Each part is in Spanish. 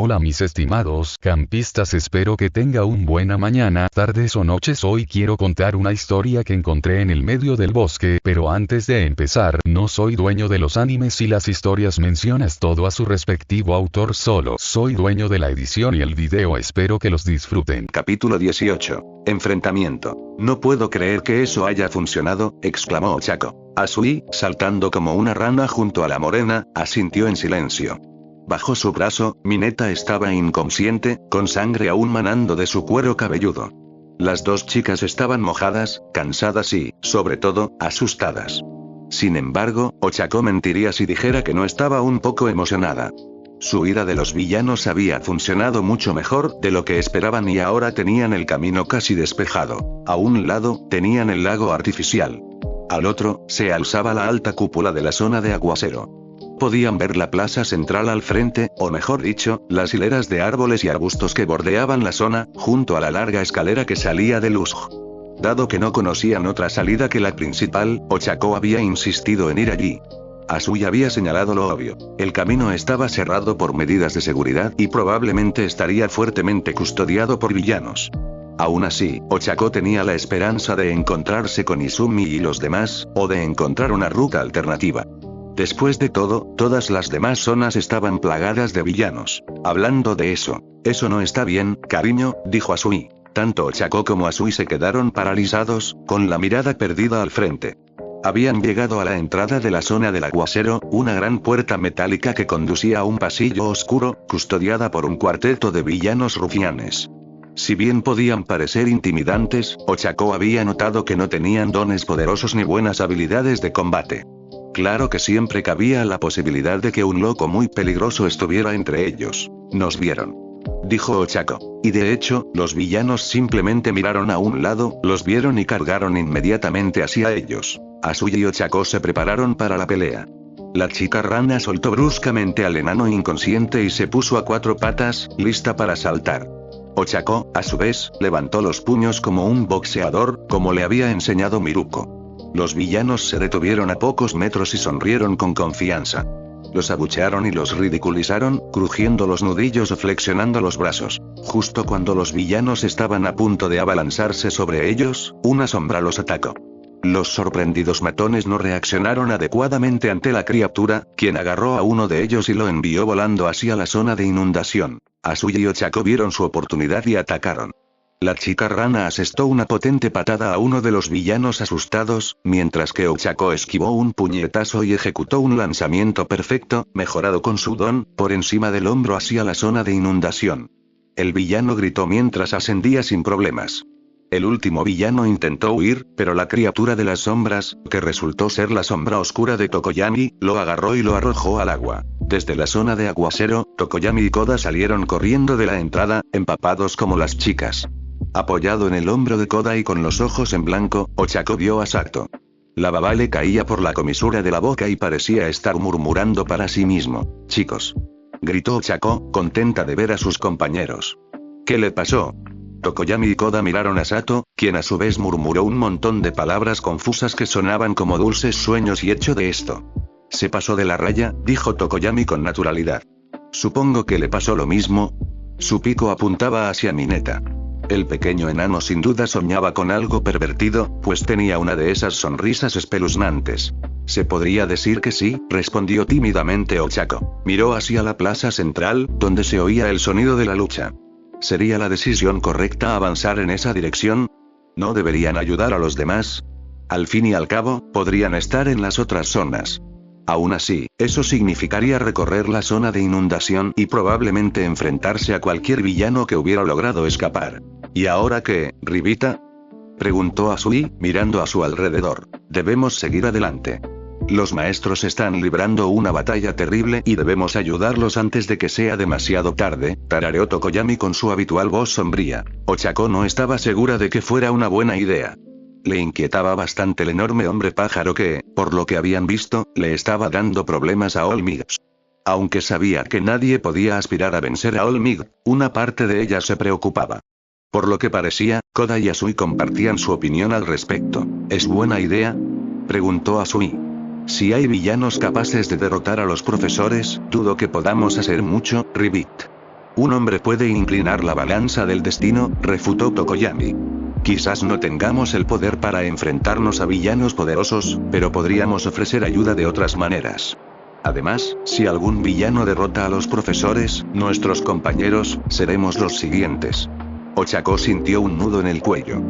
Hola mis estimados campistas, espero que tenga un buena mañana, tardes o noches. Hoy quiero contar una historia que encontré en el medio del bosque, pero antes de empezar, no soy dueño de los animes y las historias, mencionas todo a su respectivo autor, solo soy dueño de la edición y el video. Espero que los disfruten. Capítulo 18. Enfrentamiento. No puedo creer que eso haya funcionado, exclamó Ochako. Asui, saltando como una rana junto a la morena, asintió en silencio. Bajo su brazo, Mineta estaba inconsciente, con sangre aún manando de su cuero cabelludo. Las dos chicas estaban mojadas, cansadas y, sobre todo, asustadas. Sin embargo, Ochako mentiría si dijera que no estaba un poco emocionada. Su ira de los villanos había funcionado mucho mejor de lo que esperaban y ahora tenían el camino casi despejado. A un lado, tenían el lago artificial. Al otro, se alzaba la alta cúpula de la zona de aguacero. Podían ver la plaza central al frente, o mejor dicho, las hileras de árboles y arbustos que bordeaban la zona, junto a la larga escalera que salía de Luzh. Dado que no conocían otra salida que la principal, Ochako había insistido en ir allí. Asui había señalado lo obvio. El camino estaba cerrado por medidas de seguridad y probablemente estaría fuertemente custodiado por villanos. Aún así, Ochako tenía la esperanza de encontrarse con Izumi y los demás, o de encontrar una ruta alternativa. Después de todo, todas las demás zonas estaban plagadas de villanos. Hablando de eso no está bien, cariño, dijo Asui. Tanto Ochako como Asui se quedaron paralizados, con la mirada perdida al frente. Habían llegado a la entrada de la zona del aguacero, una gran puerta metálica que conducía a un pasillo oscuro, custodiada por un cuarteto de villanos rufianes. Si bien podían parecer intimidantes, Ochako había notado que no tenían dones poderosos ni buenas habilidades de combate. Claro que siempre cabía la posibilidad de que un loco muy peligroso estuviera entre ellos. Nos vieron, dijo Ochako. Y de hecho, los villanos simplemente miraron a un lado, los vieron y cargaron inmediatamente hacia ellos. Asui y Ochako se prepararon para la pelea. La chica rana soltó bruscamente al enano inconsciente y se puso a cuatro patas, lista para saltar. Ochako, a su vez, levantó los puños como un boxeador, como le había enseñado Miruko. Los villanos se detuvieron a pocos metros y sonrieron con confianza. Los abuchearon y los ridiculizaron, crujiendo los nudillos o flexionando los brazos. Justo cuando los villanos estaban a punto de abalanzarse sobre ellos, una sombra los atacó. Los sorprendidos matones no reaccionaron adecuadamente ante la criatura, quien agarró a uno de ellos y lo envió volando hacia la zona de inundación. Asui y Ochako vieron su oportunidad y atacaron. La chica rana asestó una potente patada a uno de los villanos asustados, mientras que Ochako esquivó un puñetazo y ejecutó un lanzamiento perfecto, mejorado con su don, por encima del hombro hacia la zona de inundación. El villano gritó mientras ascendía sin problemas. El último villano intentó huir, pero la criatura de las sombras, que resultó ser la sombra oscura de Tokoyami, lo agarró y lo arrojó al agua. Desde la zona de aguacero, Tokoyami y Koda salieron corriendo de la entrada, empapados como las chicas. Apoyado en el hombro de Koda y con los ojos en blanco, Ochako vio a Sato. La baba le caía por la comisura de la boca y parecía estar murmurando para sí mismo. Chicos, gritó Ochako, contenta de ver a sus compañeros. ¿Qué le pasó? Tokoyami y Koda miraron a Sato, quien a su vez murmuró un montón de palabras confusas que sonaban como dulces sueños y hecho de esto. Se pasó de la raya, dijo Tokoyami con naturalidad. Supongo que le pasó lo mismo. Su pico apuntaba hacia Mineta. El pequeño enano sin duda soñaba con algo pervertido, pues tenía una de esas sonrisas espeluznantes. Se podría decir que sí, respondió tímidamente Ochako. Miró hacia la plaza central, donde se oía el sonido de la lucha. ¿Sería la decisión correcta avanzar en esa dirección? ¿No deberían ayudar a los demás? Al fin y al cabo, podrían estar en las otras zonas. Aún así, eso significaría recorrer la zona de inundación y probablemente enfrentarse a cualquier villano que hubiera logrado escapar. ¿Y ahora qué, Ribita? Preguntó Asui, mirando a su alrededor. Debemos seguir adelante. Los maestros están librando una batalla terrible y debemos ayudarlos antes de que sea demasiado tarde, tarareó Tokoyami con su habitual voz sombría. Ochako no estaba segura de que fuera una buena idea. Le inquietaba bastante el enorme hombre pájaro que, por lo que habían visto, le estaba dando problemas a All Might. Aunque sabía que nadie podía aspirar a vencer a All Might, una parte de ella se preocupaba. Por lo que parecía, Koda y Asui compartían su opinión al respecto. ¿Es buena idea?, preguntó Asui. Si hay villanos capaces de derrotar a los profesores, dudo que podamos hacer mucho, Ribbit. Un hombre puede inclinar la balanza del destino, refutó Tokoyami. Quizás no tengamos el poder para enfrentarnos a villanos poderosos, pero podríamos ofrecer ayuda de otras maneras. Además, si algún villano derrota a los profesores, nuestros compañeros, seremos los siguientes. Ochako sintió un nudo en el cuello.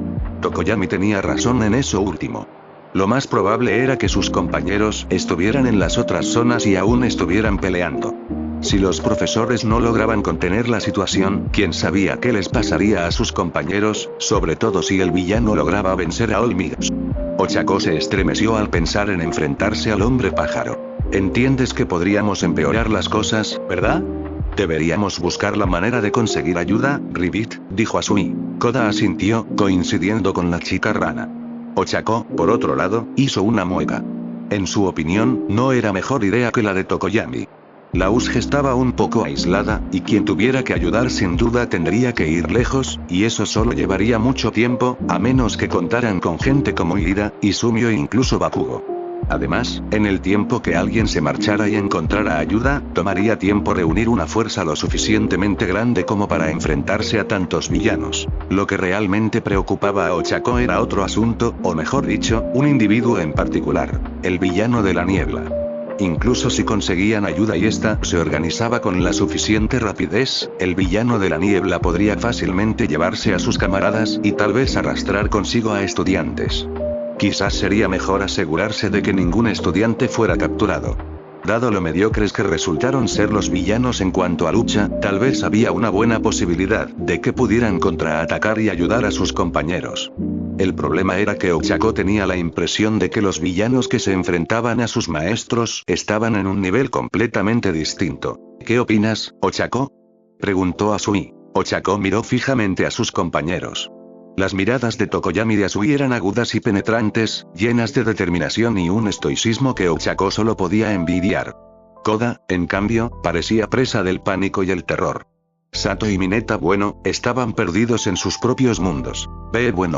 Tokoyami tenía razón en eso último. Lo más probable era que sus compañeros estuvieran en las otras zonas y aún estuvieran peleando. Si los profesores no lograban contener la situación, quién sabía qué les pasaría a sus compañeros, sobre todo si el villano lograba vencer a All Might. Ochako se estremeció al pensar en enfrentarse al hombre pájaro. Entiendes que podríamos empeorar las cosas, ¿verdad? Deberíamos buscar la manera de conseguir ayuda, Ribbit, dijo Asui. Koda asintió, coincidiendo con la chica rana. Ochako, por otro lado, hizo una mueca. En su opinión, no era mejor idea que la de Tokoyami. La USG estaba un poco aislada, y quien tuviera que ayudar sin duda tendría que ir lejos, y eso solo llevaría mucho tiempo, a menos que contaran con gente como Ira, Izumio e incluso Bakugo. Además, en el tiempo que alguien se marchara y encontrara ayuda, tomaría tiempo reunir una fuerza lo suficientemente grande como para enfrentarse a tantos villanos. Lo que realmente preocupaba a Ochako era otro asunto, o mejor dicho, un individuo en particular, el villano de la niebla. Incluso si conseguían ayuda y esta se organizaba con la suficiente rapidez, el villano de la niebla podría fácilmente llevarse a sus camaradas y tal vez arrastrar consigo a estudiantes. Quizás sería mejor asegurarse de que ningún estudiante fuera capturado. Dado lo mediocres que resultaron ser los villanos en cuanto a lucha, tal vez había una buena posibilidad de que pudieran contraatacar y ayudar a sus compañeros. El problema era que Ochako tenía la impresión de que los villanos que se enfrentaban a sus maestros estaban en un nivel completamente distinto. ¿Qué opinas, Ochako?, preguntó Asui. Ochako miró fijamente a sus compañeros. Las miradas de Tokoyami y de Asui eran agudas y penetrantes, llenas de determinación y un estoicismo que Ochako solo podía envidiar. Koda, en cambio, parecía presa del pánico y el terror. Sato y Mineta estaban perdidos en sus propios mundos.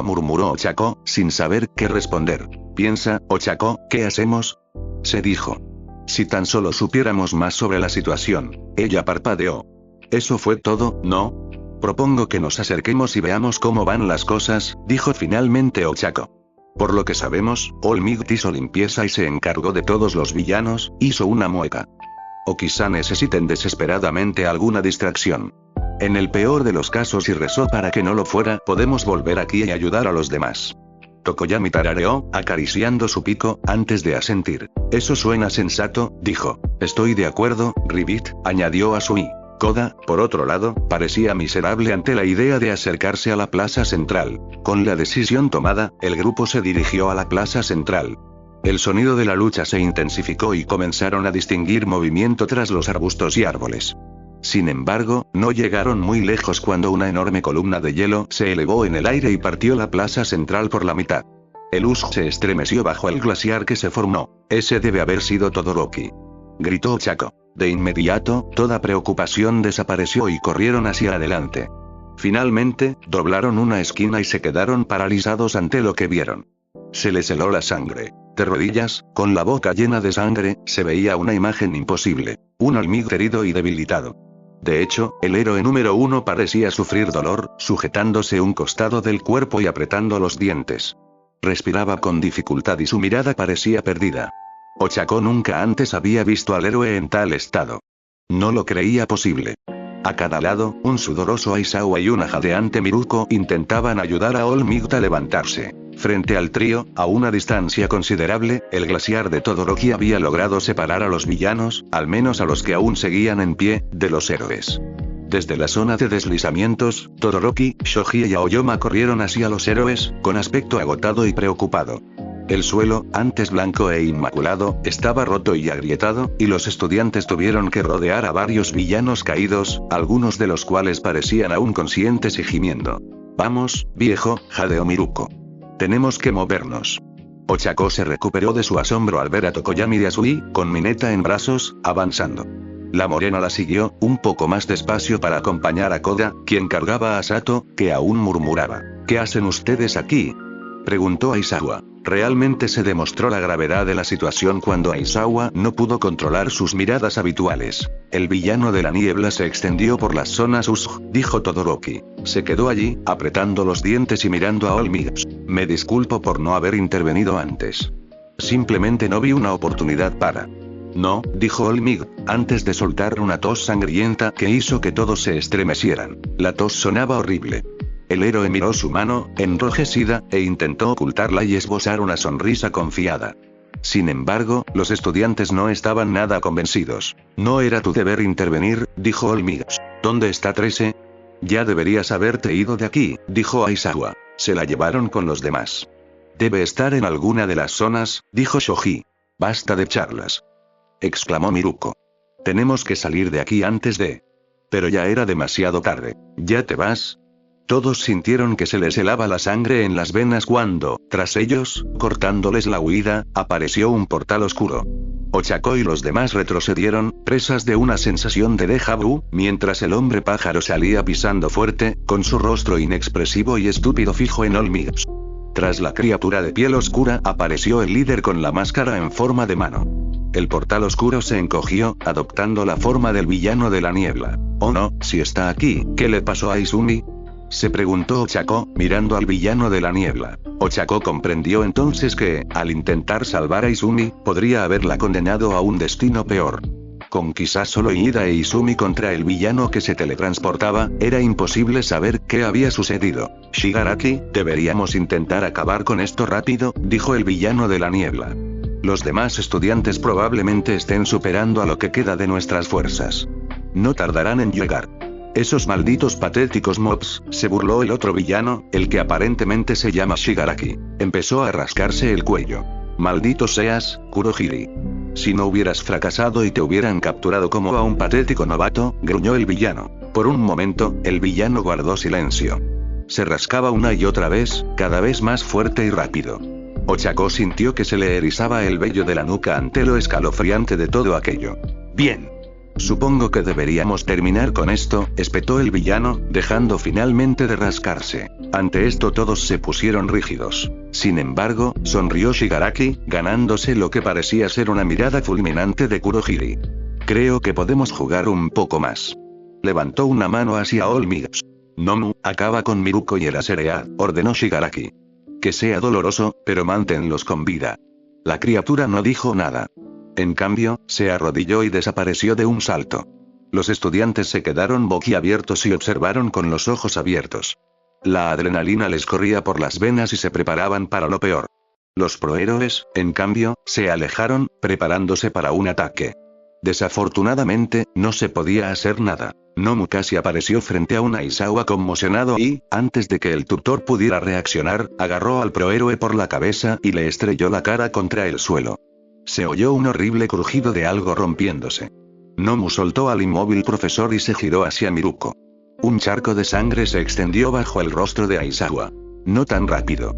Murmuró Ochako, sin saber qué responder. Piensa, Ochako, ¿qué hacemos?, se dijo. Si tan solo supiéramos más sobre la situación. Ella parpadeó. Eso fue todo, ¿no? Propongo que nos acerquemos y veamos cómo van las cosas, dijo finalmente Ochako. Por lo que sabemos, All Might hizo limpieza y se encargó de todos los villanos, hizo una mueca. O quizá necesiten desesperadamente alguna distracción. En el peor de los casos y rezó para que no lo fuera, podemos volver aquí y ayudar a los demás. Tokoyami tarareó, acariciando su pico, antes de asentir. Eso suena sensato, dijo. Estoy de acuerdo, Ribbit, añadió Asui. Koda, por otro lado, parecía miserable ante la idea de acercarse a la plaza central. Con la decisión tomada, el grupo se dirigió a la plaza central. El sonido de la lucha se intensificó y comenzaron a distinguir movimiento tras los arbustos y árboles. Sin embargo, no llegaron muy lejos cuando una enorme columna de hielo se elevó en el aire y partió la plaza central por la mitad. El USG se estremeció bajo el glaciar que se formó. Ese debe haber sido Todoroki, gritó Ochako. De inmediato, toda preocupación desapareció y corrieron hacia adelante. Finalmente, doblaron una esquina y se quedaron paralizados ante lo que vieron. Se les heló la sangre. De rodillas, con la boca llena de sangre, se veía una imagen imposible. Un All Might herido y debilitado. De hecho, el héroe número 1 parecía sufrir dolor, sujetándose un costado del cuerpo y apretando los dientes. Respiraba con dificultad y su mirada parecía perdida. Ochako nunca antes había visto al héroe en tal estado. No lo creía posible. A cada lado, un sudoroso Aizawa y una jadeante Miruko intentaban ayudar a All Might a levantarse. Frente al trío, a una distancia considerable, el glaciar de Todoroki había logrado separar a los villanos, al menos a los que aún seguían en pie, de los héroes. Desde la zona de deslizamientos, Todoroki, Shoji y Aoyama corrieron hacia los héroes, con aspecto agotado y preocupado. El suelo, antes blanco e inmaculado, estaba roto y agrietado, y los estudiantes tuvieron que rodear a varios villanos caídos, algunos de los cuales parecían aún conscientes y gimiendo. Vamos, viejo, jadeó Miruko. Tenemos que movernos. Ochako se recuperó de su asombro al ver a Tokoyami y Asui, con Mineta en brazos, avanzando. La morena la siguió, un poco más despacio para acompañar a Koda, quien cargaba a Sato, que aún murmuraba. ¿Qué hacen ustedes aquí?, preguntó Aizawa. Realmente se demostró la gravedad de la situación cuando Aizawa no pudo controlar sus miradas habituales. El villano de la niebla se extendió por las zonas Usg, dijo Todoroki. Se quedó allí, apretando los dientes y mirando a All Might. Me disculpo por no haber intervenido antes. Simplemente no vi una oportunidad para... No, dijo All Might, antes de soltar una tos sangrienta que hizo que todos se estremecieran. La tos sonaba horrible. El héroe miró su mano, enrojecida, e intentó ocultarla y esbozar una sonrisa confiada. Sin embargo, los estudiantes no estaban nada convencidos. No era tu deber intervenir, dijo All Might. ¿Dónde está Trece? Ya deberías haberte ido de aquí, dijo Aizawa. Se la llevaron con los demás. Debe estar en alguna de las zonas, dijo Shoji. Basta de charlas, exclamó Miruko. Tenemos que salir de aquí antes de... Pero ya era demasiado tarde. ¿Ya te vas? Todos sintieron que se les helaba la sangre en las venas cuando, tras ellos, cortándoles la huida, apareció un portal oscuro. Ochako y los demás retrocedieron, presas de una sensación de déjà vu, mientras el hombre pájaro salía pisando fuerte, con su rostro inexpresivo y estúpido fijo en All Might. Tras la criatura de piel oscura apareció el líder con la máscara en forma de mano. El portal oscuro se encogió, adoptando la forma del villano de la niebla. Oh no, si está aquí, ¿qué le pasó a Izumi? Se preguntó Ochako, mirando al villano de la niebla. Ochako comprendió entonces que, al intentar salvar a Izumi, podría haberla condenado a un destino peor. Con quizás solo Iida e Izumi contra el villano que se teletransportaba, era imposible saber qué había sucedido. Shigaraki, deberíamos intentar acabar con esto rápido, dijo el villano de la niebla. Los demás estudiantes probablemente estén superando a lo que queda de nuestras fuerzas. No tardarán en llegar. Esos malditos patéticos mobs, se burló el otro villano, el que aparentemente se llama Shigaraki. Empezó a rascarse el cuello. Maldito seas, Kurohiri. Si no hubieras fracasado y te hubieran capturado como a un patético novato, gruñó el villano. Por un momento, el villano guardó silencio. Se rascaba una y otra vez, cada vez más fuerte y rápido. Ochako sintió que se le erizaba el vello de la nuca ante lo escalofriante de todo aquello. Bien. Supongo que deberíamos terminar con esto, espetó el villano, dejando finalmente de rascarse. Ante esto todos se pusieron rígidos. Sin embargo, sonrió Shigaraki, ganándose lo que parecía ser una mirada fulminante de Kurohiri. Creo que podemos jugar un poco más. Levantó una mano hacia All Might. Nomu, acaba con Miruko y el Aserea, ordenó Shigaraki. Que sea doloroso, pero manténlos con vida. La criatura no dijo nada. En cambio, se arrodilló y desapareció de un salto. Los estudiantes se quedaron boquiabiertos y observaron con los ojos abiertos. La adrenalina les corría por las venas y se preparaban para lo peor. Los prohéroes, en cambio, se alejaron, preparándose para un ataque. Desafortunadamente, no se podía hacer nada. Nomu casi apareció frente a un Aizawa conmocionado y, antes de que el tutor pudiera reaccionar, agarró al prohéroe por la cabeza y le estrelló la cara contra el suelo. Se oyó un horrible crujido de algo rompiéndose. Nomu soltó al inmóvil profesor y se giró hacia Miruko. Un charco de sangre se extendió bajo el rostro de Aizawa. No tan rápido,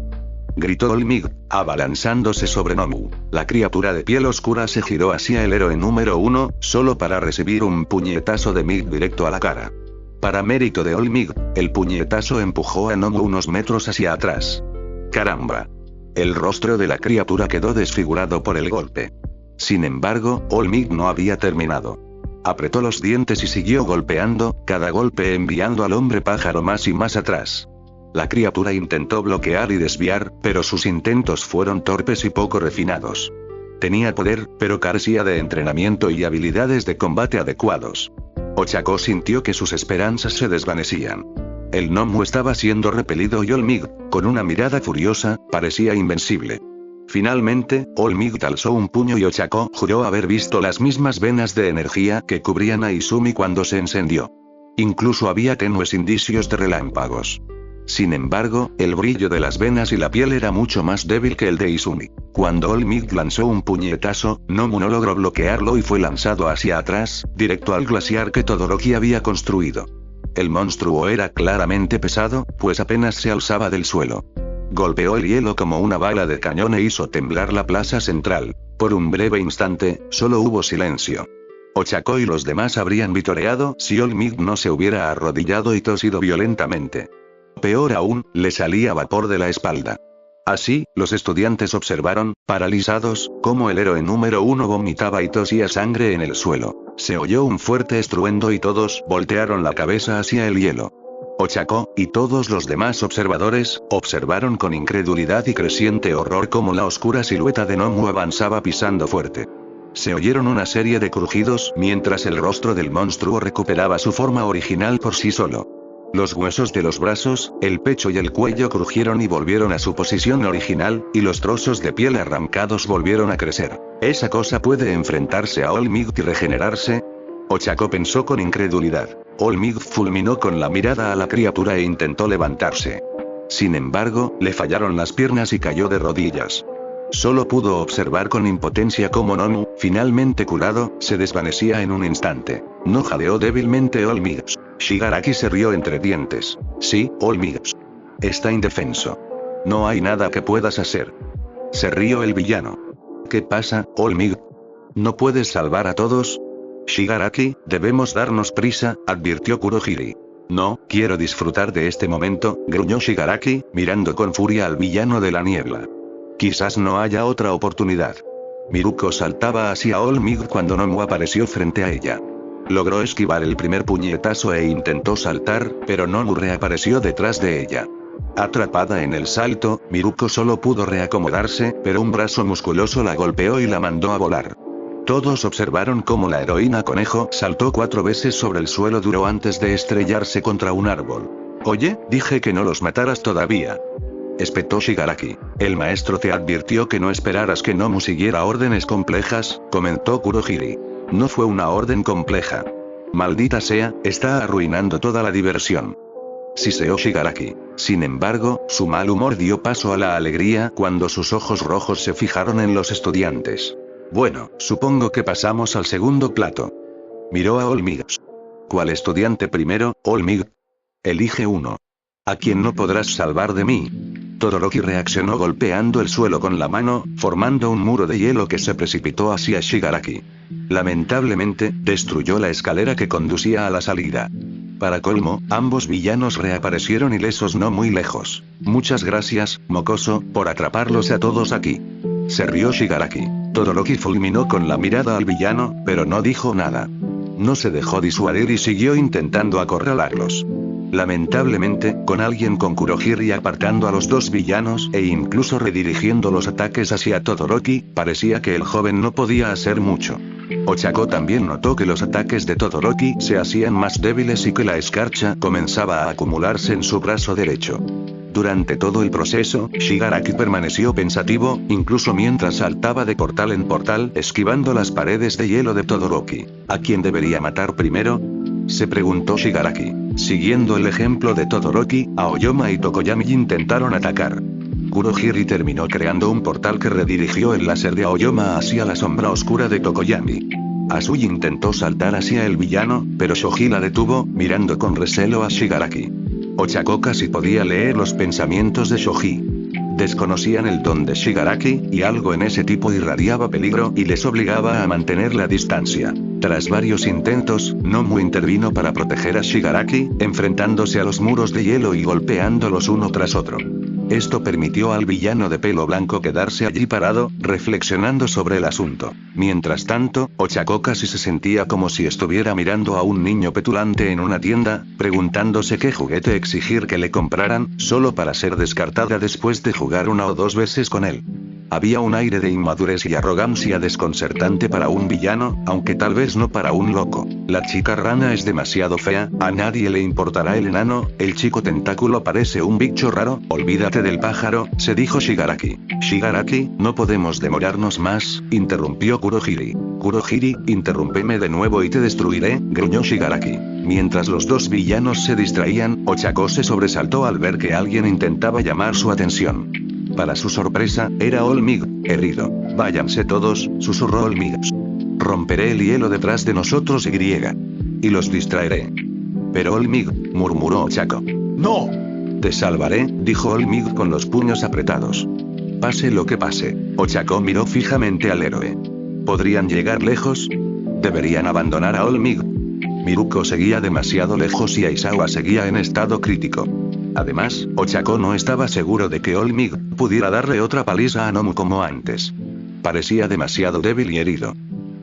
gritó All Might, abalanzándose sobre Nomu. La criatura de piel oscura se giró hacia el héroe número 1, solo para recibir un puñetazo de Might directo a la cara. Para mérito de All Might, el puñetazo empujó a Nomu unos metros hacia atrás. ¡Caramba! El rostro de la criatura quedó desfigurado por el golpe. Sin embargo, All Might no había terminado. Apretó los dientes y siguió golpeando, cada golpe enviando al hombre pájaro más y más atrás. La criatura intentó bloquear y desviar, pero sus intentos fueron torpes y poco refinados. Tenía poder, pero carecía de entrenamiento y habilidades de combate adecuados. Ochako sintió que sus esperanzas se desvanecían. El Nomu estaba siendo repelido y All Might, con una mirada furiosa, parecía invencible. Finalmente, All Might alzó un puño y Ochako juró haber visto las mismas venas de energía que cubrían a Izumi cuando se encendió. Incluso había tenues indicios de relámpagos. Sin embargo, el brillo de las venas y la piel era mucho más débil que el de Izumi. Cuando All Might lanzó un puñetazo, Nomu no logró bloquearlo y fue lanzado hacia atrás, directo al glaciar que Todoroki había construido. El monstruo era claramente pesado, pues apenas se alzaba del suelo. Golpeó el hielo como una bala de cañón e hizo temblar la plaza central. Por un breve instante, solo hubo silencio. Ochako y los demás habrían vitoreado si All Might no se hubiera arrodillado y tosido violentamente. Peor aún, le salía vapor de la espalda. Así, los estudiantes observaron, paralizados, cómo el héroe número 1 vomitaba y tosía sangre en el suelo. Se oyó un fuerte estruendo y todos voltearon la cabeza hacia el hielo. Ochako, y todos los demás observadores, observaron con incredulidad y creciente horror cómo la oscura silueta de Nomu avanzaba pisando fuerte. Se oyeron una serie de crujidos mientras el rostro del monstruo recuperaba su forma original por sí solo. Los huesos de los brazos, el pecho y el cuello crujieron y volvieron a su posición original, y los trozos de piel arrancados volvieron a crecer. ¿Esa cosa puede enfrentarse a All Might y regenerarse? Ochako pensó con incredulidad. All Might fulminó con la mirada a la criatura e intentó levantarse. Sin embargo, le fallaron las piernas y cayó de rodillas. Solo pudo observar con impotencia cómo Nomu, finalmente curado, se desvanecía en un instante. No jadeó débilmente All Might. Shigaraki se rió entre dientes. Sí, All Might. Está indefenso. No hay nada que puedas hacer. Se rió el villano. ¿Qué pasa, All Might? ¿No puedes salvar a todos? Shigaraki, debemos darnos prisa, advirtió Kurohiri. No, quiero disfrutar de este momento, gruñó Shigaraki, mirando con furia al villano de la niebla. Quizás no haya otra oportunidad. Miruko saltaba hacia All Might cuando Nomu apareció frente a ella. Logró esquivar el primer puñetazo e intentó saltar, pero Nomu reapareció detrás de ella. Atrapada en el salto, Miruko solo pudo reacomodarse, pero un brazo musculoso la golpeó y la mandó a volar. Todos observaron cómo la heroína conejo saltó 4 veces sobre el suelo duro antes de estrellarse contra un árbol. Oye, dije que no los mataras todavía. Espetó Shigaraki. El maestro te advirtió que no esperaras que Nomu siguiera órdenes complejas, comentó Kurohiri. No fue una orden compleja. Maldita sea, está arruinando toda la diversión. Siseó Shigaraki. Sin embargo, su mal humor dio paso a la alegría cuando sus ojos rojos se fijaron en los estudiantes. Bueno, supongo que pasamos al segundo plato. Miró a All Might. ¿Cuál estudiante primero, All Might? Elige uno. ¿A quién no podrás salvar de mí? Todoroki reaccionó golpeando el suelo con la mano, formando un muro de hielo que se precipitó hacia Shigaraki. Lamentablemente, destruyó la escalera que conducía a la salida. Para colmo, ambos villanos reaparecieron ilesos no muy lejos. Muchas gracias, mocoso, por atraparlos a todos aquí. Se rió Shigaraki. Todoroki fulminó con la mirada al villano, pero no dijo nada. No se dejó disuadir y siguió intentando acorralarlos. Lamentablemente, con alguien con Kurohiri apartando a los dos villanos e incluso redirigiendo los ataques hacia Todoroki, parecía que el joven no podía hacer mucho. Ochako también notó que los ataques de Todoroki se hacían más débiles y que la escarcha comenzaba a acumularse en su brazo derecho. Durante todo el proceso, Shigaraki permaneció pensativo, incluso mientras saltaba de portal en portal, esquivando las paredes de hielo de Todoroki. ¿A quién debería matar primero? Se preguntó Shigaraki. Siguiendo el ejemplo de Todoroki, Aoyama y Tokoyami intentaron atacar. Kurohiri terminó creando un portal que redirigió el láser de Aoyama hacia la sombra oscura de Tokoyami. Asui intentó saltar hacia el villano, pero Shoji la detuvo, mirando con recelo a Shigaraki. Ochako casi podía leer los pensamientos de Shoji. Desconocían el don de Shigaraki, y algo en ese tipo irradiaba peligro y les obligaba a mantener la distancia. Tras varios intentos, Nomu intervino para proteger a Shigaraki, enfrentándose a los muros de hielo y golpeándolos uno tras otro. Esto permitió al villano de pelo blanco quedarse allí parado, reflexionando sobre el asunto. Mientras tanto, Ochako casi se sentía como si estuviera mirando a un niño petulante en una tienda, preguntándose qué juguete exigir que le compraran, solo para ser descartada después de jugar 1 o 2 veces con él. Había un aire de inmadurez y arrogancia desconcertante para un villano, aunque tal vez no para un loco. La chica rana es demasiado fea, a nadie le importará el enano, el chico tentáculo parece un bicho raro, olvídate del pájaro, se dijo Shigaraki. Shigaraki, no podemos demorarnos más, interrumpió Kurohiri. Kurohiri, interrúmpeme de nuevo y te destruiré, gruñó Shigaraki. Mientras los dos villanos se distraían, Ochako se sobresaltó al ver que alguien intentaba llamar su atención. Para su sorpresa, era All Might, herido. Váyanse todos, susurró All Might. Romperé el hielo detrás de nosotros y los distraeré. Pero All Might, murmuró Ochako. ¡No! Te salvaré, dijo All Might con los puños apretados. Pase lo que pase. Ochako miró fijamente al héroe. ¿Podrían llegar lejos? ¿Deberían abandonar a All Might? Miruko seguía demasiado lejos y Aizawa seguía en estado crítico. Además, Ochako no estaba seguro de que Olmig pudiera darle otra paliza a Nomu como antes. Parecía demasiado débil y herido.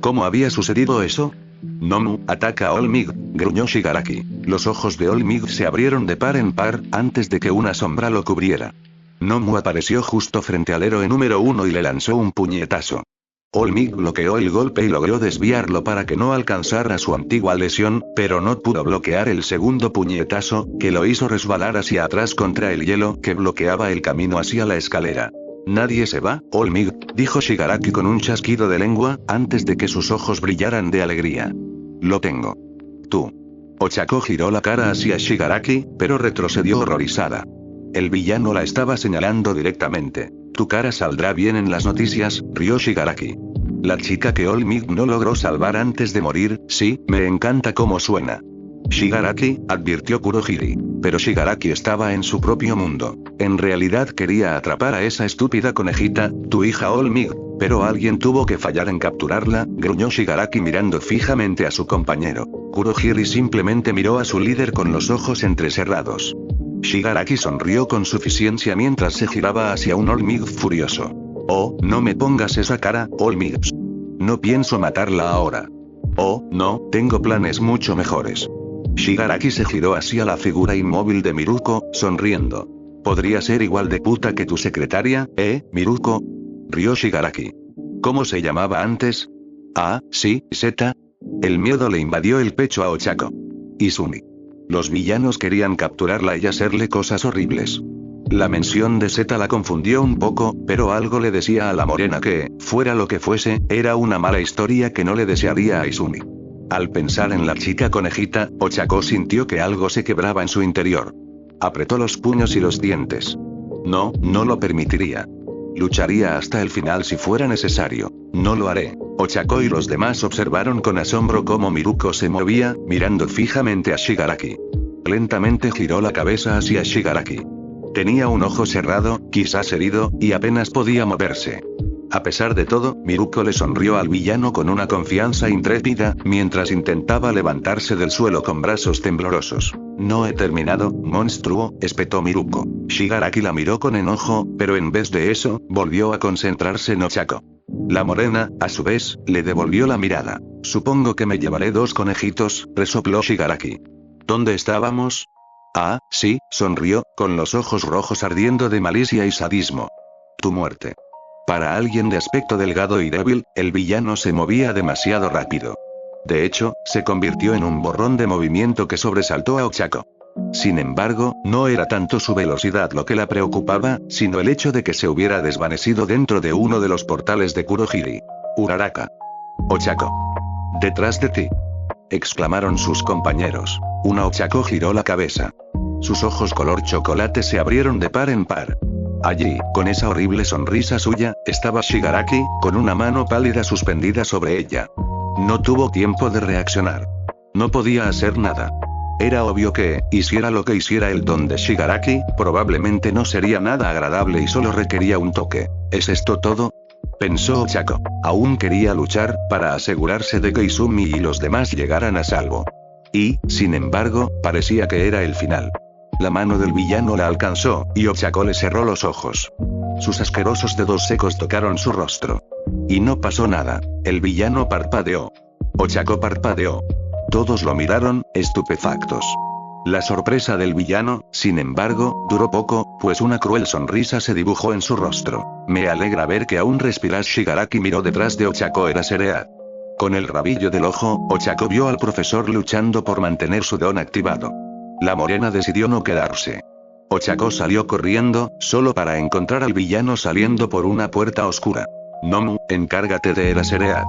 ¿Cómo había sucedido eso? Nomu, ataca a Olmig, gruñó Shigaraki. Los ojos de Olmig se abrieron de par en par, antes de que una sombra lo cubriera. Nomu apareció justo frente al héroe número 1 y le lanzó un puñetazo. Olmig bloqueó el golpe y logró desviarlo para que no alcanzara su antigua lesión, pero no pudo bloquear el segundo puñetazo, que lo hizo resbalar hacia atrás contra el hielo que bloqueaba el camino hacia la escalera. «Nadie se va, Olmig», dijo Shigaraki con un chasquido de lengua, antes de que sus ojos brillaran de alegría. «Lo tengo. Tú». Ochako giró la cara hacia Shigaraki, pero retrocedió horrorizada. El villano la estaba señalando directamente. «Tu cara saldrá bien en las noticias», rió Shigaraki. «La chica que Olmig no logró salvar antes de morir, sí, me encanta cómo suena». «Shigaraki», advirtió Kurohiri. Pero Shigaraki estaba en su propio mundo. En realidad quería atrapar a esa estúpida conejita, tu hija Olmig, pero alguien tuvo que fallar en capturarla, gruñó Shigaraki mirando fijamente a su compañero. Kurohiri simplemente miró a su líder con los ojos entrecerrados. Shigaraki sonrió con suficiencia mientras se giraba hacia un Olmig furioso. «Oh, no me pongas esa cara, Olmig. No pienso matarla ahora. Oh, no, tengo planes mucho mejores». Shigaraki se giró hacia la figura inmóvil de Miruko, sonriendo. «Podría ser igual de puta que tu secretaria, Miruko?» Rió Shigaraki. «¿Cómo se llamaba antes?» «Ah, sí, Zeta». El miedo le invadió el pecho a Ochako. «Izumi». Los villanos querían capturarla y hacerle cosas horribles. La mención de Zeta la confundió un poco, pero algo le decía a la morena que, fuera lo que fuese, era una mala historia que no le desearía a Izumi. Al pensar en la chica conejita, Ochako sintió que algo se quebraba en su interior. Apretó los puños y los dientes. No, no lo permitiría. Lucharía hasta el final si fuera necesario. No lo haré. Ochako y los demás observaron con asombro cómo Miruko se movía, mirando fijamente a Shigaraki. Lentamente giró la cabeza hacia Shigaraki. Tenía un ojo cerrado, quizás herido, y apenas podía moverse. A pesar de todo, Miruko le sonrió al villano con una confianza intrépida, mientras intentaba levantarse del suelo con brazos temblorosos. «No he terminado, monstruo», espetó Miruko. Shigaraki la miró con enojo, pero en vez de eso, volvió a concentrarse en Ochako. La morena, a su vez, le devolvió la mirada. «Supongo que me llevaré 2 conejitos», resopló Shigaraki. «¿Dónde estábamos?» «Ah, sí», sonrió, con los ojos rojos ardiendo de malicia y sadismo. «Tu muerte». Para alguien de aspecto delgado y débil, el villano se movía demasiado rápido. De hecho, se convirtió en un borrón de movimiento que sobresaltó a Ochako. Sin embargo, no era tanto su velocidad lo que la preocupaba, sino el hecho de que se hubiera desvanecido dentro de uno de los portales de Kurohiri. «Uraraka». «Ochako. Detrás de ti», exclamaron sus compañeros. Una Ochako giró la cabeza. Sus ojos color chocolate se abrieron de par en par. Allí, con esa horrible sonrisa suya, estaba Shigaraki, con una mano pálida suspendida sobre ella. No tuvo tiempo de reaccionar. No podía hacer nada. Era obvio que, hiciera lo que hiciera el don de Shigaraki, probablemente no sería nada agradable y solo requería un toque. ¿Es esto todo?, pensó Ochako. Aún quería luchar, para asegurarse de que Izumi y los demás llegaran a salvo. Y, sin embargo, parecía que era el final. La mano del villano la alcanzó, y Ochako le cerró los ojos. Sus asquerosos dedos secos tocaron su rostro. Y no pasó nada. El villano parpadeó. Ochako parpadeó. Todos lo miraron, estupefactos. La sorpresa del villano, sin embargo, duró poco, pues una cruel sonrisa se dibujó en su rostro. «Me alegra ver que aún respiras». Shigaraki miró detrás de Ochako. Era Sereat. Con el rabillo del ojo, Ochako vio al profesor luchando por mantener su don activado. La morena decidió no quedarse. Ochako salió corriendo, solo para encontrar al villano saliendo por una puerta oscura. «Nomu, encárgate de Erasereat».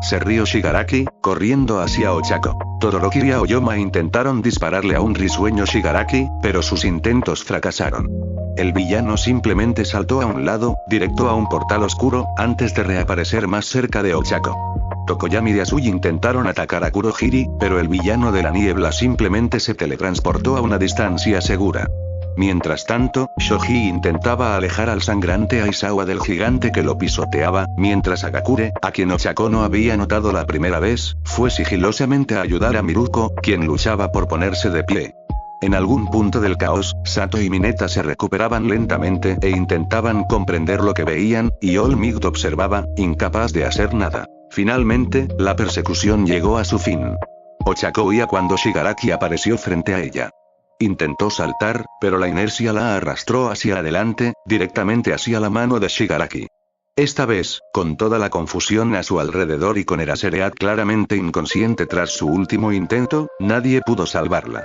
Se rió Shigaraki, corriendo hacia Ochako. Todoroki y Aoyama intentaron dispararle a un risueño Shigaraki, pero sus intentos fracasaron. El villano simplemente saltó a un lado, directo a un portal oscuro, antes de reaparecer más cerca de Ochako. Tokoyami y Asui intentaron atacar a Kurohiri, pero el villano de la niebla simplemente se teletransportó a una distancia segura. Mientras tanto, Shoji intentaba alejar al sangrante Aizawa del gigante que lo pisoteaba, mientras Agakure, a quien Ochako no había notado la primera vez, fue sigilosamente a ayudar a Miruko, quien luchaba por ponerse de pie. En algún punto del caos, Sato y Mineta se recuperaban lentamente e intentaban comprender lo que veían, y All Might observaba, incapaz de hacer nada. Finalmente, la persecución llegó a su fin. Ochako huía cuando Shigaraki apareció frente a ella. Intentó saltar, pero la inercia la arrastró hacia adelante, directamente hacia la mano de Shigaraki. Esta vez, con toda la confusión a su alrededor y con Eraserhead claramente inconsciente tras su último intento, nadie pudo salvarla.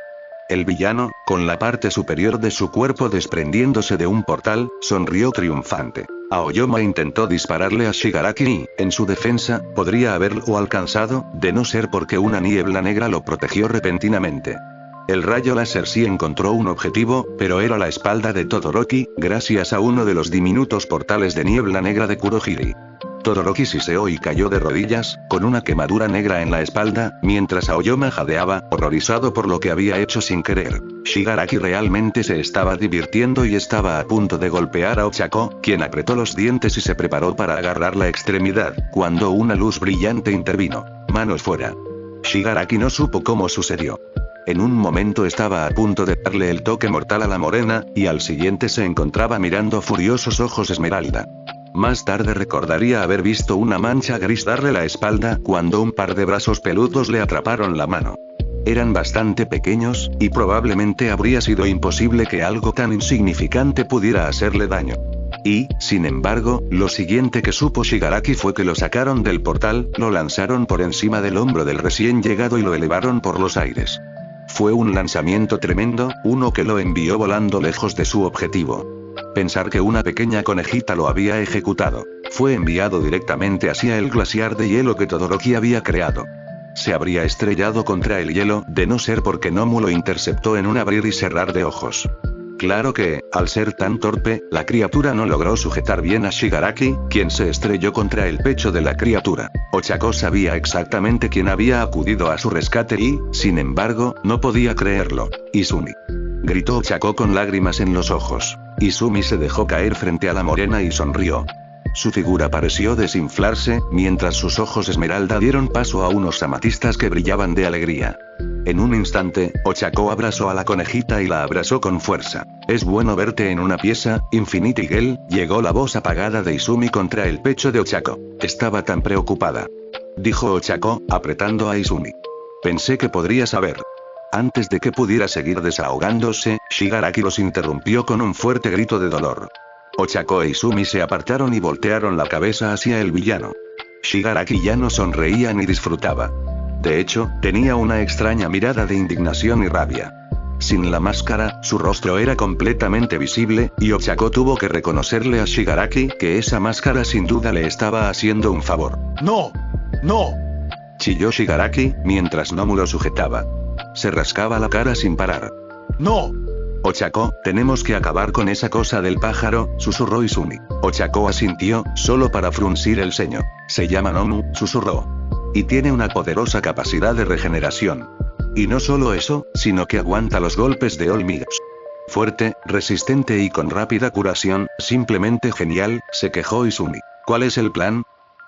El villano, con la parte superior de su cuerpo desprendiéndose de un portal, sonrió triunfante. Aoyama intentó dispararle a Shigaraki y, en su defensa, podría haberlo alcanzado, de no ser porque una niebla negra lo protegió repentinamente. El rayo láser sí encontró un objetivo, pero era la espalda de Todoroki, gracias a uno de los diminutos portales de niebla negra de Kurohiri. Todoroki siseó y cayó de rodillas, con una quemadura negra en la espalda, mientras Aoyama jadeaba, horrorizado por lo que había hecho sin querer. Shigaraki realmente se estaba divirtiendo y estaba a punto de golpear a Ochako, quien apretó los dientes y se preparó para agarrar la extremidad, cuando una luz brillante intervino. Manos fuera. Shigaraki no supo cómo sucedió. En un momento estaba a punto de darle el toque mortal a la morena, y al siguiente se encontraba mirando furiosos ojos esmeralda. Más tarde recordaría haber visto una mancha gris darle la espalda cuando un par de brazos peludos le atraparon la mano. Eran bastante pequeños, y probablemente habría sido imposible que algo tan insignificante pudiera hacerle daño. Y, sin embargo, lo siguiente que supo Shigaraki fue que lo sacaron del portal, lo lanzaron por encima del hombro del recién llegado y lo elevaron por los aires. Fue un lanzamiento tremendo, uno que lo envió volando lejos de su objetivo. Pensar que una pequeña conejita lo había ejecutado. Fue enviado directamente hacia el glaciar de hielo que Todoroki había creado. Se habría estrellado contra el hielo, de no ser porque Nomu lo interceptó en un abrir y cerrar de ojos. Claro que, al ser tan torpe, la criatura no logró sujetar bien a Shigaraki, quien se estrelló contra el pecho de la criatura. Ochako sabía exactamente quién había acudido a su rescate y, sin embargo, no podía creerlo. Izumi. Gritó Ochako con lágrimas en los ojos. Izumi se dejó caer frente a la morena y sonrió. Su figura pareció desinflarse, mientras sus ojos esmeralda dieron paso a unos amatistas que brillaban de alegría. En un instante, Ochako abrazó a la conejita y la abrazó con fuerza. «Es bueno verte en una pieza, Infinity Girl», llegó la voz apagada de Izumi contra el pecho de Ochako. Estaba tan preocupada. Dijo Ochako, apretando a Izumi. Pensé que podría saber. Antes de que pudiera seguir desahogándose, Shigaraki los interrumpió con un fuerte grito de dolor. Ochako e Izumi se apartaron y voltearon la cabeza hacia el villano. Shigaraki ya no sonreía ni disfrutaba. De hecho, tenía una extraña mirada de indignación y rabia. Sin la máscara, su rostro era completamente visible, y Ochako tuvo que reconocerle a Shigaraki que esa máscara sin duda le estaba haciendo un favor. ¡No! ¡No! Chilló Shigaraki, mientras Nomu lo sujetaba. Se rascaba la cara sin parar. ¡No! Ochako, tenemos que acabar con esa cosa del pájaro, susurró Izumi. Ochako asintió, solo para fruncir el ceño. Se llama Nomu, susurró. Y tiene una poderosa capacidad de regeneración. Y no solo eso, sino que aguanta los golpes de All Might. Fuerte, resistente y con rápida curación, simplemente genial, se quejó Izumi. ¿Cuál es el plan?,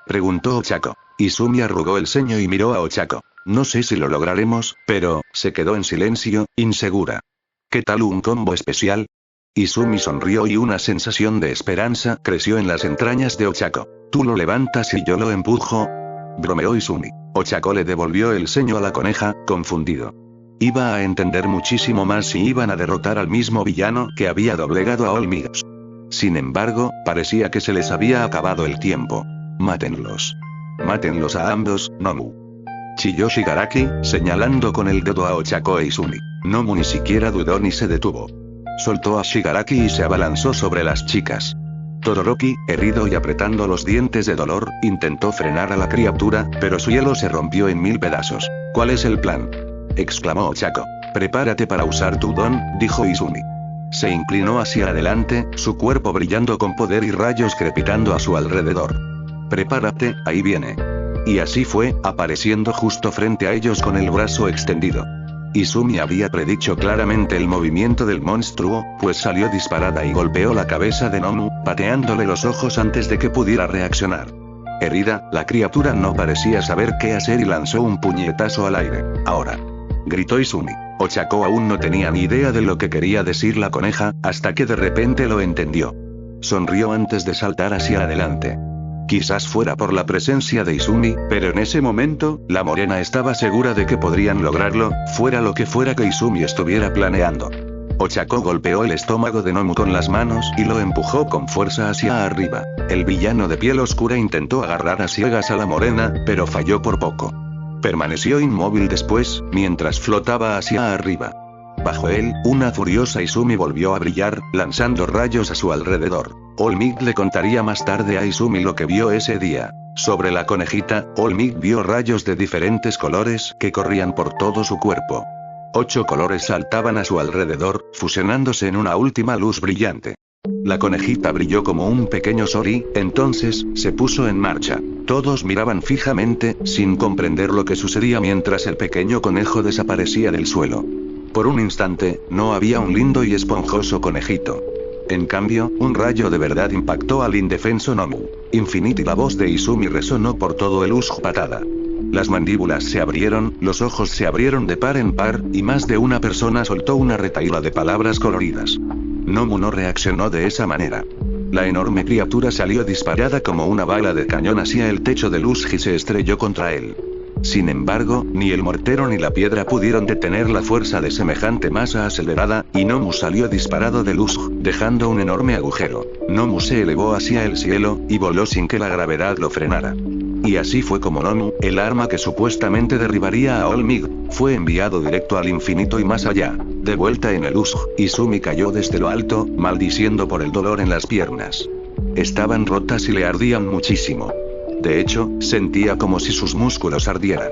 preguntó Ochako. Izumi arrugó el ceño y miró a Ochako. No sé si lo lograremos, pero, se quedó en silencio, insegura. ¿Qué tal un combo especial? Izumi sonrió y una sensación de esperanza creció en las entrañas de Ochako. Tú lo levantas y yo lo empujo, bromeó Izumi. Ochako le devolvió el ceño a la coneja, confundido. Iba a entender muchísimo más si iban a derrotar al mismo villano que había doblegado a All Might. Sin embargo, parecía que se les había acabado el tiempo. Mátenlos. Mátenlos a ambos, Nomu. Chilló Shigaraki, señalando con el dedo a Ochako e Izumi. Nomu ni siquiera dudó ni se detuvo. Soltó a Shigaraki y se abalanzó sobre las chicas. Todoroki, herido y apretando los dientes de dolor, intentó frenar a la criatura, pero su hielo se rompió en 1000 pedazos. ¿Cuál es el plan?, exclamó Ochako. Prepárate para usar tu don, dijo Izumi. Se inclinó hacia adelante, su cuerpo brillando con poder y rayos crepitando a su alrededor. Prepárate, ahí viene. Y así fue, apareciendo justo frente a ellos con el brazo extendido. Izumi había predicho claramente el movimiento del monstruo, pues salió disparada y golpeó la cabeza de Nomu, pateándole los ojos antes de que pudiera reaccionar. Herida, la criatura no parecía saber qué hacer y lanzó un puñetazo al aire. Ahora, gritó Izumi. Ochako aún no tenía ni idea de lo que quería decir la coneja, hasta que de repente lo entendió. Sonrió antes de saltar hacia adelante. Quizás fuera por la presencia de Izumi, pero en ese momento, la morena estaba segura de que podrían lograrlo, fuera lo que fuera que Izumi estuviera planeando. Ochako golpeó el estómago de Nomu con las manos y lo empujó con fuerza hacia arriba. El villano de piel oscura intentó agarrar a ciegas a la morena, pero falló por poco. Permaneció inmóvil después, mientras flotaba hacia arriba. Bajo él, una furiosa Izumi volvió a brillar, lanzando rayos a su alrededor. All Might le contaría más tarde a Izumi lo que vio ese día. Sobre la conejita, All Might vio rayos de diferentes colores que corrían por todo su cuerpo. 8 colores saltaban a su alrededor, fusionándose en una última luz brillante. La conejita brilló como un pequeño Sori, entonces, se puso en marcha. Todos miraban fijamente, sin comprender lo que sucedía mientras el pequeño conejo desaparecía del suelo. Por un instante, no había un lindo y esponjoso conejito. En cambio, un rayo de verdad impactó al indefenso Nomu. Infinity, la voz de Izumi resonó por todo el Patada. Las mandíbulas se abrieron, los ojos se abrieron de par en par, y más de una persona soltó una retahíla de palabras coloridas. Nomu no reaccionó de esa manera. La enorme criatura salió disparada como una bala de cañón hacia el techo de Luzhi y se estrelló contra él. Sin embargo, ni el mortero ni la piedra pudieron detener la fuerza de semejante masa acelerada, y Nomu salió disparado de Luzhi, dejando un enorme agujero. Nomu se elevó hacia el cielo, y voló sin que la gravedad lo frenara. Y así fue como Nomu, el arma que supuestamente derribaría a All Might, fue enviado directo al infinito y más allá. De vuelta en el Luzhi, Izumi cayó desde lo alto, maldiciendo por el dolor en las piernas. Estaban rotas y le ardían muchísimo. De hecho, sentía como si sus músculos ardieran.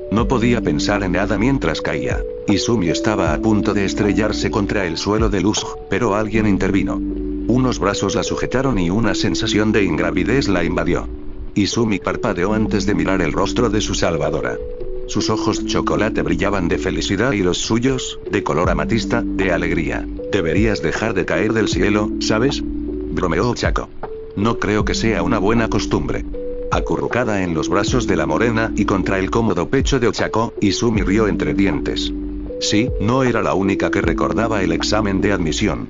No podía pensar en nada mientras caía. Izumi estaba a punto de estrellarse contra el suelo de Luzhi, pero alguien intervino. Unos brazos la sujetaron y una sensación de ingravidez la invadió. Izumi parpadeó antes de mirar el rostro de su salvadora. Sus ojos chocolate brillaban de felicidad y los suyos, de color amatista, de alegría. Deberías dejar de caer del cielo, ¿sabes? Bromeó Ochako. No creo que sea una buena costumbre. Acurrucada en los brazos de la morena y contra el cómodo pecho de Ochako, Izumi rió entre dientes. Sí, no era la única que recordaba el examen de admisión.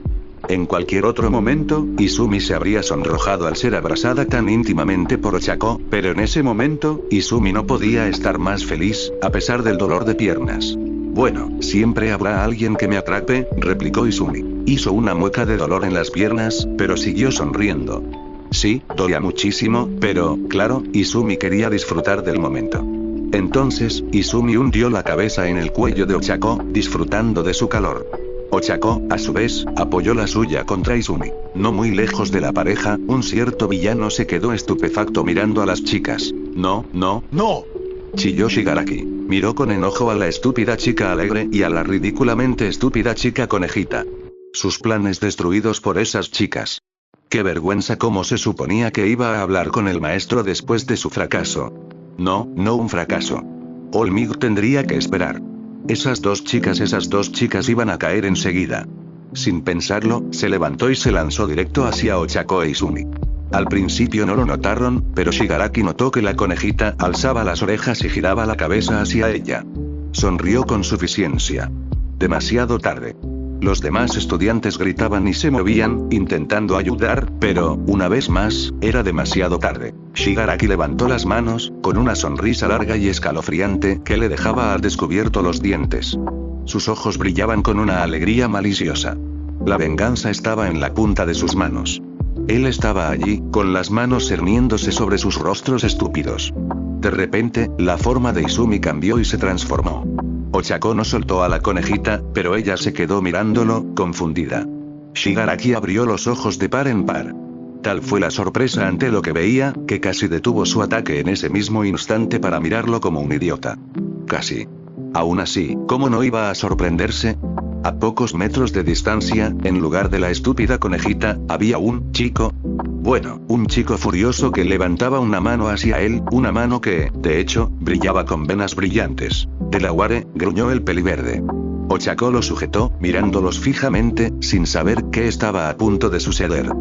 En cualquier otro momento, Izumi se habría sonrojado al ser abrazada tan íntimamente por Ochako, pero en ese momento, Izumi no podía estar más feliz, a pesar del dolor de piernas. Bueno, siempre habrá alguien que me atrape, replicó Izumi. Hizo una mueca de dolor en las piernas, pero siguió sonriendo. Sí, dolía muchísimo, pero, claro, Izumi quería disfrutar del momento. Entonces, Izumi hundió la cabeza en el cuello de Ochako, disfrutando de su calor. Ochako, a su vez, apoyó la suya contra Izumi. No muy lejos de la pareja, un cierto villano se quedó estupefacto mirando a las chicas. No, no, ¡No! chilló Shigaraki. Miró con enojo a la estúpida chica alegre y a la ridículamente estúpida chica conejita. Sus planes destruidos por esas chicas. Qué vergüenza, cómo se suponía que iba a hablar con el maestro después de su fracaso. No, no un fracaso. All Might tendría que esperar. Esas dos chicas iban a caer enseguida. Sin pensarlo, se levantó y se lanzó directo hacia Ochako e Izumi. Al principio no lo notaron, pero Shigaraki notó que la conejita alzaba las orejas y giraba la cabeza hacia ella. Sonrió con suficiencia. Demasiado tarde. Los demás estudiantes gritaban y se movían, intentando ayudar, pero, una vez más, era demasiado tarde. Shigaraki levantó las manos, con una sonrisa larga y escalofriante que le dejaba al descubierto los dientes. Sus ojos brillaban con una alegría maliciosa. La venganza estaba en la punta de sus manos. Él estaba allí, con las manos cerniéndose sobre sus rostros estúpidos. De repente, la forma de Izumi cambió y se transformó. Ochako no soltó a la conejita, pero ella se quedó mirándolo, confundida. Shigaraki abrió los ojos de par en par. Tal fue la sorpresa ante lo que veía, que casi detuvo su ataque en ese mismo instante para mirarlo como un idiota. Casi. Aún así, ¿cómo no iba a sorprenderse? A pocos metros de distancia, en lugar de la estúpida conejita, había un chico. Bueno, un chico furioso que levantaba una mano hacia él, una mano que, de hecho, brillaba con venas brillantes. Delaware, gruñó el peliverde. Ochako lo sujetó, mirándolos fijamente, sin saber qué estaba a punto de suceder.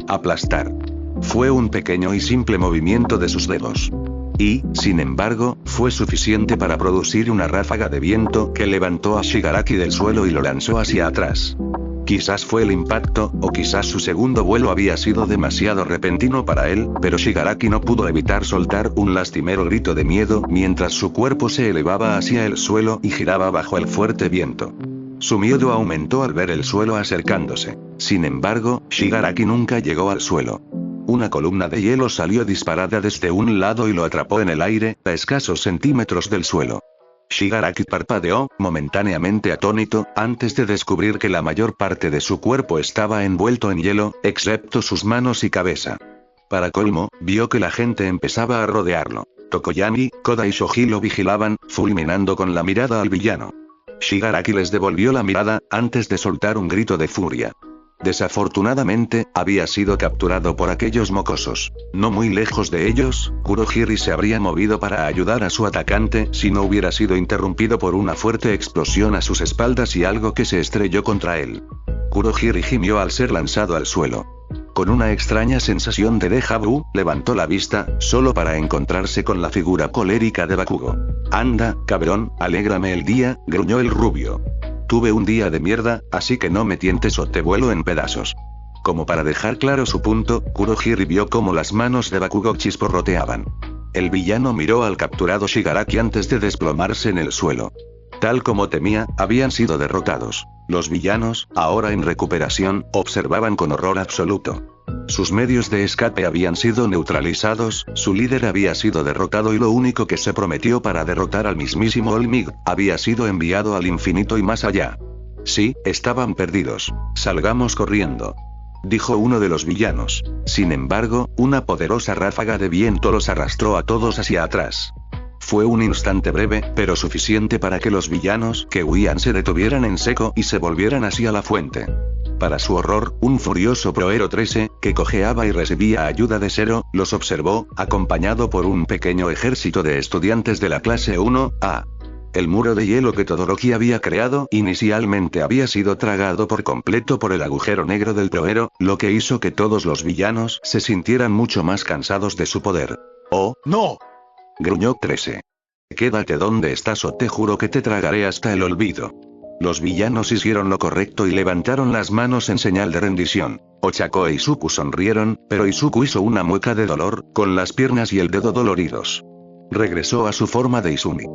Aplastar. Fue un pequeño y simple movimiento de sus dedos. Y, sin embargo, fue suficiente para producir una ráfaga de viento que levantó a Shigaraki del suelo y lo lanzó hacia atrás. Quizás fue el impacto, o quizás su segundo vuelo había sido demasiado repentino para él, pero Shigaraki no pudo evitar soltar un lastimero grito de miedo mientras su cuerpo se elevaba hacia el suelo y giraba bajo el fuerte viento. Su miedo aumentó al ver el suelo acercándose. Sin embargo, Shigaraki nunca llegó al suelo. Una columna de hielo salió disparada desde un lado y lo atrapó en el aire, a escasos centímetros del suelo. Shigaraki parpadeó, momentáneamente atónito, antes de descubrir que la mayor parte de su cuerpo estaba envuelto en hielo, excepto sus manos y cabeza. Para colmo, vio que la gente empezaba a rodearlo. Tokoyami, Koda y Shoji lo vigilaban, fulminando con la mirada al villano. Shigaraki les devolvió la mirada, antes de soltar un grito de furia. Desafortunadamente, había sido capturado por aquellos mocosos. No muy lejos de ellos, Kurohiri se habría movido para ayudar a su atacante si no hubiera sido interrumpido por una fuerte explosión a sus espaldas y algo que se estrelló contra él. Kurohiri gimió al ser lanzado al suelo. Con una extraña sensación de déjà vu, levantó la vista, solo para encontrarse con la figura colérica de Bakugo. «Anda, cabrón, alégrame el día», gruñó el rubio. «Tuve un día de mierda, así que no me tientes o te vuelo en pedazos». Como para dejar claro su punto, Kurohiri vio cómo las manos de Bakugo chisporroteaban. El villano miró al capturado Shigaraki antes de desplomarse en el suelo. Tal como temía, habían sido derrotados. Los villanos, ahora en recuperación, observaban con horror absoluto. Sus medios de escape habían sido neutralizados, su líder había sido derrotado y lo único que se prometió para derrotar al mismísimo Olmig, había sido enviado al infinito y más allá. Sí, estaban perdidos. Salgamos corriendo, dijo uno de los villanos. Sin embargo, una poderosa ráfaga de viento los arrastró a todos hacia atrás. Fue un instante breve, pero suficiente para que los villanos que huían se detuvieran en seco y se volvieran hacia la fuente. Para su horror, un furioso Proero 13, que cojeaba y recibía ayuda de Zero, los observó, acompañado por un pequeño ejército de estudiantes de la clase 1A. El muro de hielo que Todoroki había creado inicialmente había sido tragado por completo por el agujero negro del Proero, lo que hizo que todos los villanos se sintieran mucho más cansados de su poder. ¡Oh, no! Gruñó 13. «Quédate donde estás o te juro que te tragaré hasta el olvido». Los villanos hicieron lo correcto y levantaron las manos en señal de rendición. Ochako e Izuku sonrieron, pero Izuku hizo una mueca de dolor, con las piernas y el dedo doloridos. Regresó a su forma de Izumi.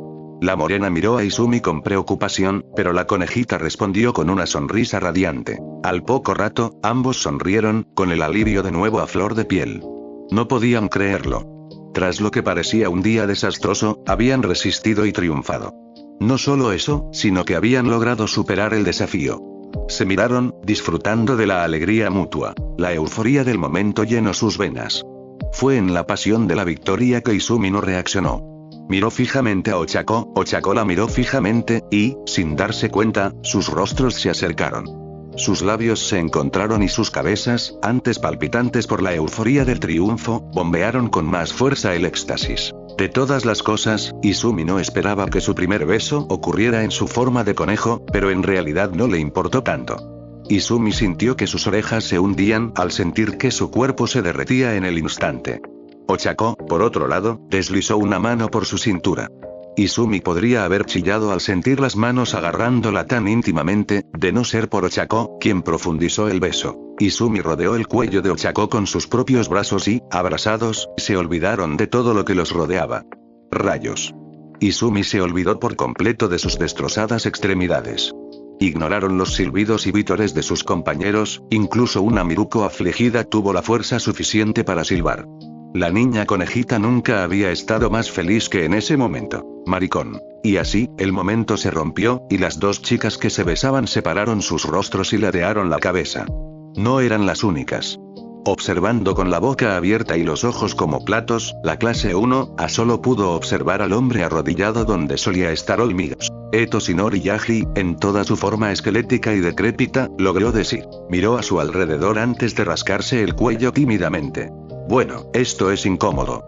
La morena miró a Izumi con preocupación, pero la conejita respondió con una sonrisa radiante. Al poco rato, ambos sonrieron, con el alivio de nuevo a flor de piel. No podían creerlo. Tras lo que parecía un día desastroso, habían resistido y triunfado. No solo eso, sino que habían logrado superar el desafío. Se miraron, disfrutando de la alegría mutua. La euforía del momento llenó sus venas. Fue en la pasión de la victoria que Izumi no reaccionó. Miró fijamente a Ochako, Ochako la miró fijamente, y, sin darse cuenta, sus rostros se acercaron. Sus labios se encontraron y sus cabezas, antes palpitantes por la euforía del triunfo, bombearon con más fuerza el éxtasis. De todas las cosas, Izumi no esperaba que su primer beso ocurriera en su forma de conejo, pero en realidad no le importó tanto. Izumi sintió que sus orejas se hundían al sentir que su cuerpo se derretía en el instante. Ochako, por otro lado, deslizó una mano por su cintura. Izumi podría haber chillado al sentir las manos agarrándola tan íntimamente, de no ser por Ochako, quien profundizó el beso. Izumi rodeó el cuello de Ochako con sus propios brazos y, abrazados, se olvidaron de todo lo que los rodeaba. Rayos. Izumi se olvidó por completo de sus destrozadas extremidades. Ignoraron los silbidos y vítores de sus compañeros, incluso una Miruko afligida tuvo la fuerza suficiente para silbar. La niña conejita nunca había estado más feliz que en ese momento. Maricón. Y así, el momento se rompió, y las dos chicas que se besaban separaron sus rostros y ladearon la cabeza. No eran las únicas. Observando con la boca abierta y los ojos como platos, la clase 1A solo pudo observar al hombre arrodillado donde solía estar Olmig. Toshinori Yaji, en toda su forma esquelética y decrépita, logró decir. Miró a su alrededor antes de rascarse el cuello tímidamente. Bueno, esto es incómodo.